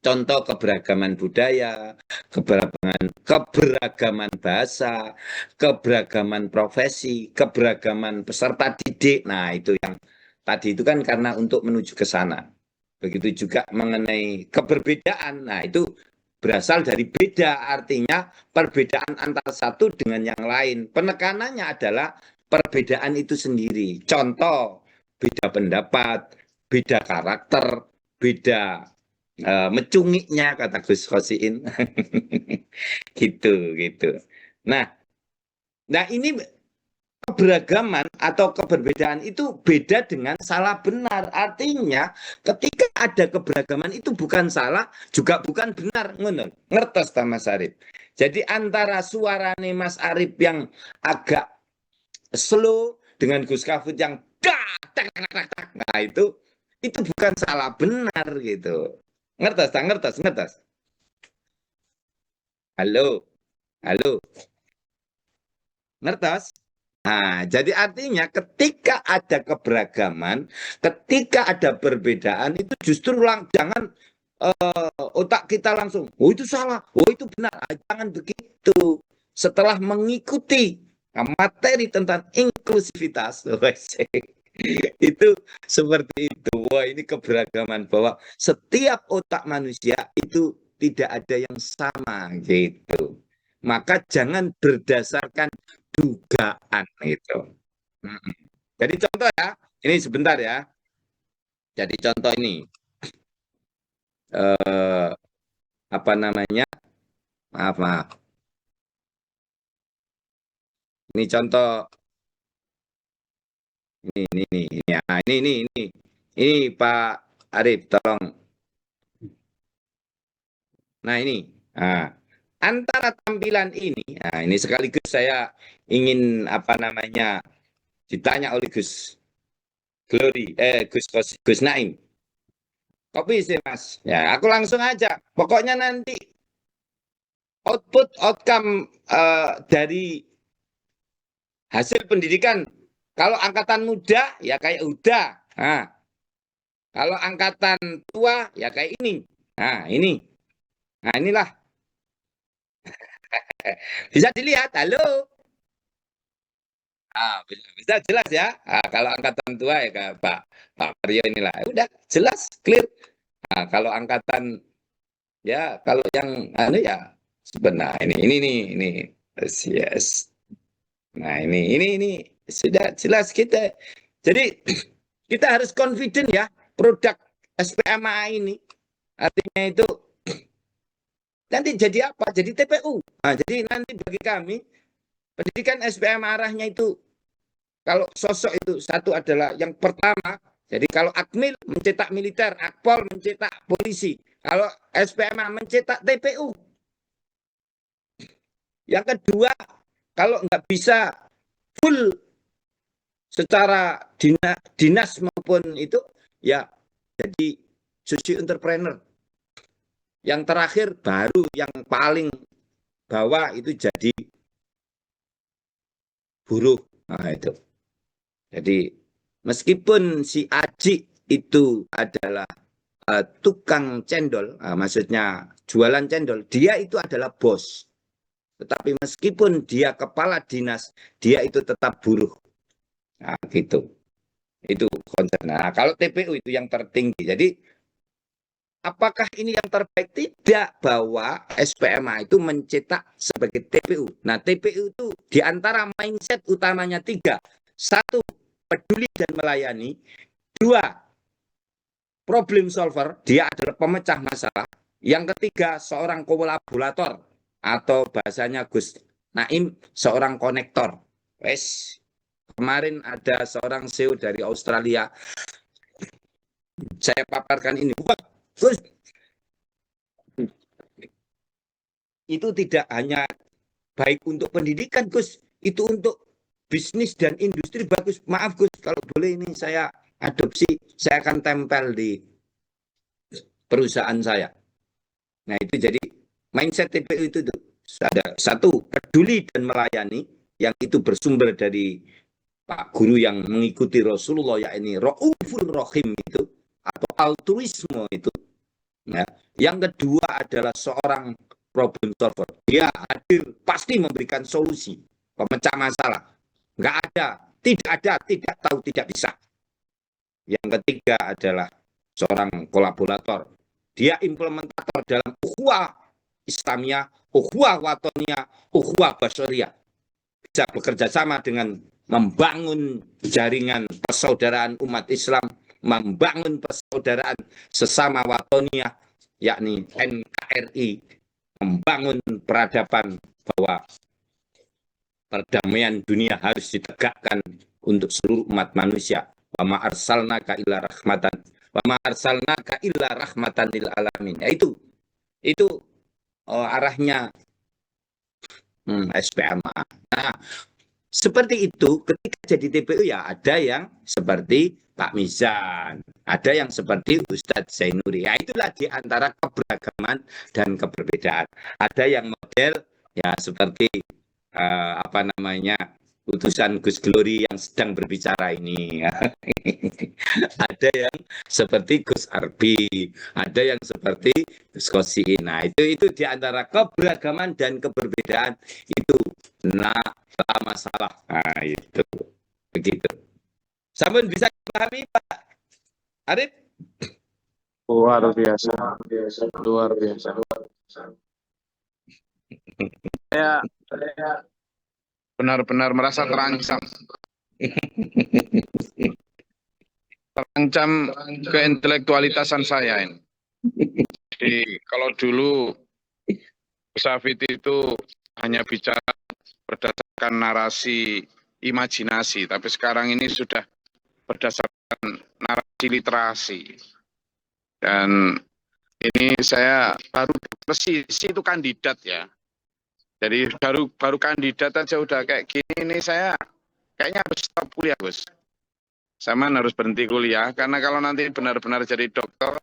Contoh keberagaman budaya, keberagaman bahasa, keberagaman profesi, keberagaman peserta didik. Nah, itu yang tadi itu kan karena untuk menuju ke sana. Begitu juga mengenai keberbedaan. Nah, itu berasal dari beda, artinya perbedaan antara satu dengan yang lain. Penekanannya adalah perbedaan itu sendiri. Contoh, beda pendapat, beda karakter, beda mecungiknya kata Gus Khosiin. Gitu, gitu. Nah, ini keberagaman atau keberbedaan itu beda dengan salah benar. Artinya ketika ada keberagaman itu bukan salah, juga bukan benar. Ngono. Ngertos ta Mas Arif. Jadi antara suarane Mas Arif yang agak slow dengan Gus Kafut yang dak tak tak tak tak. Nah, itu bukan salah benar gitu. Ngertos ta? Ngertos, ngertos. Halo. Halo. Ngertos? Nah, jadi artinya ketika ada keberagaman, ketika ada perbedaan itu justru jangan otak kita langsung, oh itu salah, oh itu benar. Jangan begitu. Setelah mengikuti materi tentang inklusivitas, itu seperti itu. Wah, ini keberagaman bahwa setiap otak manusia itu tidak ada yang sama gitu. Maka jangan berdasarkan dugaan itu. Jadi contoh ya, ini sebentar ya. Jadi contoh ini apa namanya? Maaf, maaf. Ini contoh ini ya. Ini Pak Arif, tolong. Nah, ini. Nah, antara tampilan ini sekaligus saya ingin apa namanya ditanya oleh Gus Glory, Gus Naim. Kopi sih Mas. Ya, aku langsung aja. Pokoknya nanti outcome dari hasil pendidikan. Kalau angkatan muda ya kayak udah. Nah, kalau angkatan tua ya kayak ini. Nah, ini. Nah, inilah. Bisa dilihat. Halo. Bisa jelas ya. Kalau angkatan tua ya kayak Pak Mario inilah. Udah jelas, clear. Nah, kalau angkatan ya kalau yang ya sebenarnya ini yes. Nah, ini sudah jelas kita. Jadi kita harus confident ya produk SPMA ini. Artinya itu nanti jadi apa? Jadi TPU. Nah, jadi nanti bagi kami pendidikan SPMA arahnya itu kalau sosok itu satu adalah yang pertama. Jadi kalau Akmil mencetak militer, Akpol mencetak polisi. Kalau SPMA mencetak TPU. Yang kedua, kalau nggak bisa full secara dinas maupun itu, ya jadi socio entrepreneur. Yang terakhir baru yang paling bawah itu jadi buruh. Nah, itu. Jadi meskipun si Aji itu adalah tukang cendol, maksudnya jualan cendol, dia itu adalah bos. Tetapi meskipun dia kepala dinas, dia itu tetap buruh. Nah, gitu. Itu konsep. Nah, kalau TPU itu yang tertinggi. Jadi apakah ini yang terbaik? Tidak, bahwa SPMA itu mencetak sebagai TPU. Nah, TPU itu diantara mindset utamanya 3. 1, peduli dan melayani. 2, problem solver. Dia adalah pemecah masalah. Yang ketiga, seorang kolaborator. Atau bahasanya Gus Naim, seorang konektor. Wes, kemarin ada seorang CEO dari Australia. Saya paparkan ini. Gus, itu tidak hanya baik untuk pendidikan, Gus. Itu untuk bisnis dan industri bagus. Maaf, Gus, kalau boleh ini saya adopsi, saya akan tempel di perusahaan saya. Nah, itu jadi mindset TPU itu tuh. Ada satu, peduli dan melayani, yang itu bersumber dari Pak Guru yang mengikuti Rasulullah, yakni Raufur Rahim itu, atau altruisme itu. Ya. Yang kedua adalah seorang problem solver. Dia hadir pasti memberikan solusi, pemecah masalah. Nggak ada, tidak tahu, tidak bisa. Yang ketiga adalah seorang kolaborator. Dia implementator dalam ukhuwah Islamiyah, ukhuwah Watoniyah, ukhuwah Basyariyah. Bisa bekerja sama dengan membangun jaringan persaudaraan umat Islam, membangun persaudaraan sesama Watoniyah, yakni NKRI, membangun peradaban bahwa perdamaian dunia harus ditegakkan untuk seluruh umat manusia. Wa ma arsalnaka illa rahmatan, wa ma arsalnaka illa rahmatan lil alamin. Ya, itu arahnya SPMA. Nah, seperti itu ketika jadi TPU ya ada yang seperti Pak Mizan, ada yang seperti Ustadz Zainuri. Ya, itulah di antara keberagaman dan keberbedaan. Ada yang model ya seperti apa namanya, utusan Gus Glory yang sedang berbicara ini. Ada yang seperti Gus Arbi, ada yang seperti Gus Kosi. Nah, itu di antara keberagaman dan keberbedaan itu masalah. Nah, itu begitu. Sampun bisa dipahami, Pak Arif? Luar biasa. Luar biasa. Saya benar-benar merasa terancam. Terancam keintelektualitasan saya ini. Jadi kalau dulu Safit itu hanya bicara berdasarkan narasi imajinasi, tapi sekarang ini sudah berdasarkan narasi literasi. Dan ini saya baru presisi itu kandidat ya. Jadi baru kandidat aja udah kayak gini, ini saya kayaknya harus stop kuliah, Gus. Saya harus berhenti kuliah, karena kalau nanti benar-benar jadi dokter,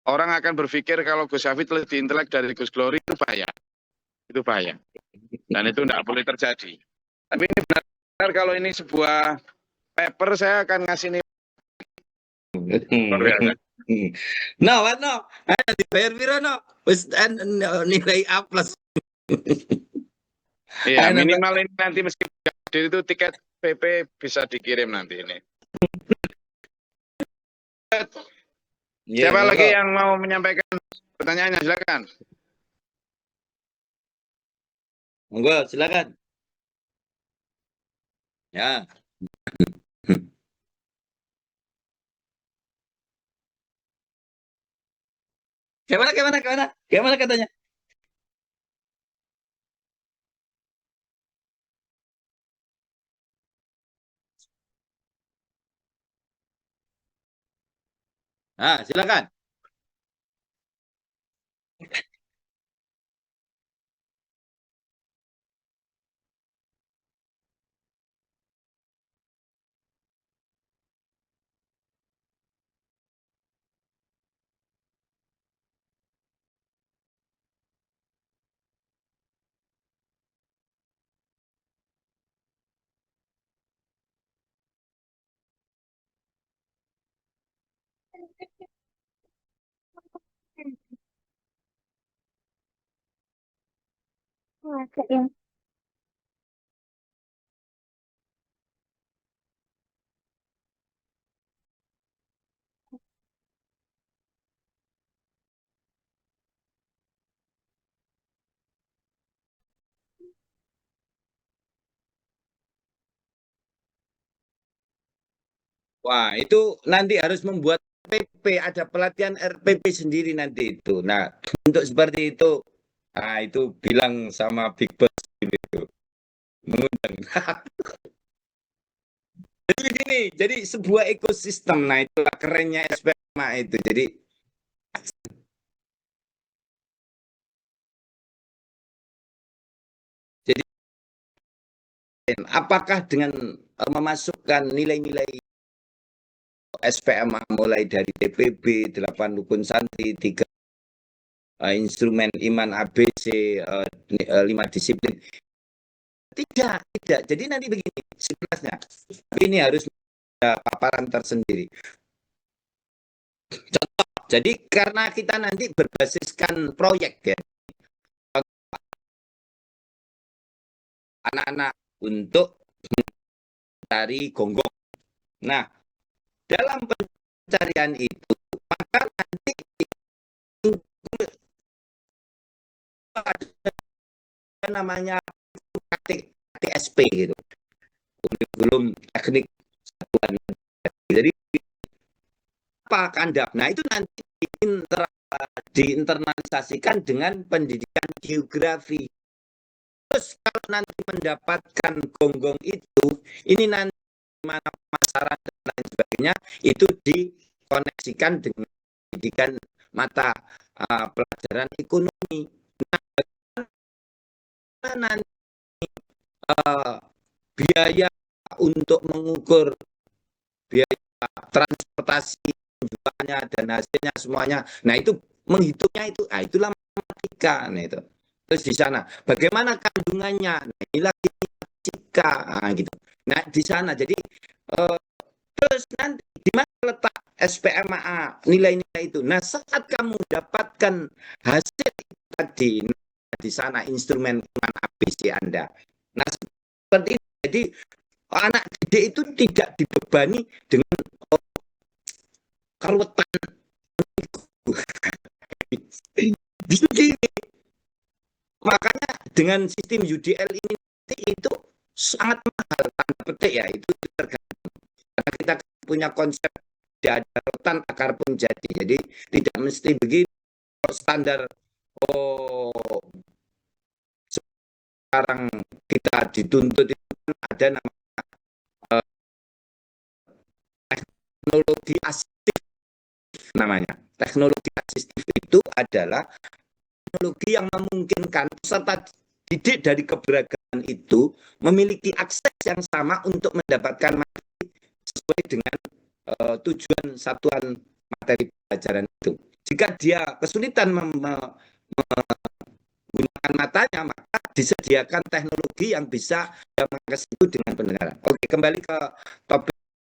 orang akan berpikir kalau Gus Hafid lebih intelek dari Gus Glory, itu bahaya. Itu bahaya. Dan itu tidak boleh terjadi. Tapi ini benar kalau ini sebuah paper, saya akan ngasih nilai. No, dibayar piro no? Wis nilai A+. Iya, minimal ini nanti meskipun hadir itu tiket PP bisa dikirim nanti ini. Siapa lagi yang mau menyampaikan pertanyaannya, silakan. Monggo, silakan. Ya. Gimana katanya? Ah, silakan. Wah, itu nanti harus membuat RPP, ada pelatihan RPP sendiri nanti itu. Nah, untuk seperti itu, nah itu bilang sama Big Boss itu. Mengundang. Jadi gini, jadi sebuah ekosistem. Nah, itulah kerennya SPMA itu. Jadi apakah dengan memasukkan nilai-nilai SPMA mulai dari TPB, 8 rukun santri, 3 instrumen iman ABC, 5 disiplin. Tidak. Jadi nanti begini sebenarnya. Tapi ini harus ada paparan tersendiri. Contoh, jadi karena kita nanti berbasiskan proyek ya, anak-anak untuk mencari gonggong. Nah, dalam pencarian itu, maka nanti ada namanya TSP gitu, kurikulum teknik satuan. Jadi apa kandap? Nah itu nanti diinternalisasikan dengan pendidikan geografi. Terus kalau nanti mendapatkan gonggong itu, ini nanti mana pemasaran dan lain sebagainya, itu dikoneksikan dengan pendidikan mata pelajaran ekonomi. Nah, nanti biaya untuk mengukur biaya transportasi, penjualannya dan hasilnya semuanya. Nah itu menghitungnya itu, itulah matematika. Nah itu. Terus di sana, bagaimana kandungannya? Nah ini lagi matematika, gitu. Nah di sana, jadi terus nanti di mana letak SPMA nilai-nilai itu? Nah saat kamu dapatkan hasil tadi di sana instrumen ABC Anda. Nah seperti itu. Jadi anak didik itu tidak dibebani dengan karutan. Gini. Makanya dengan sistem UDL ini itu sangat mahal, tanda petik ya, itu tergantung. Karena kita punya konsep tidak ada rotan akar pun jadi. Jadi tidak mesti begitu standar. Sekarang kita dituntut itu ada namanya teknologi asistif namanya. Teknologi asistif itu adalah teknologi yang memungkinkan peserta didik dari keberagaman itu memiliki akses yang sama untuk mendapatkan materi sesuai dengan tujuan satuan materi pelajaran itu. Jika dia kesulitan menggunakan matanya, maka disediakan teknologi yang bisa mengakses itu dengan pendengaran. Oke, kembali ke topik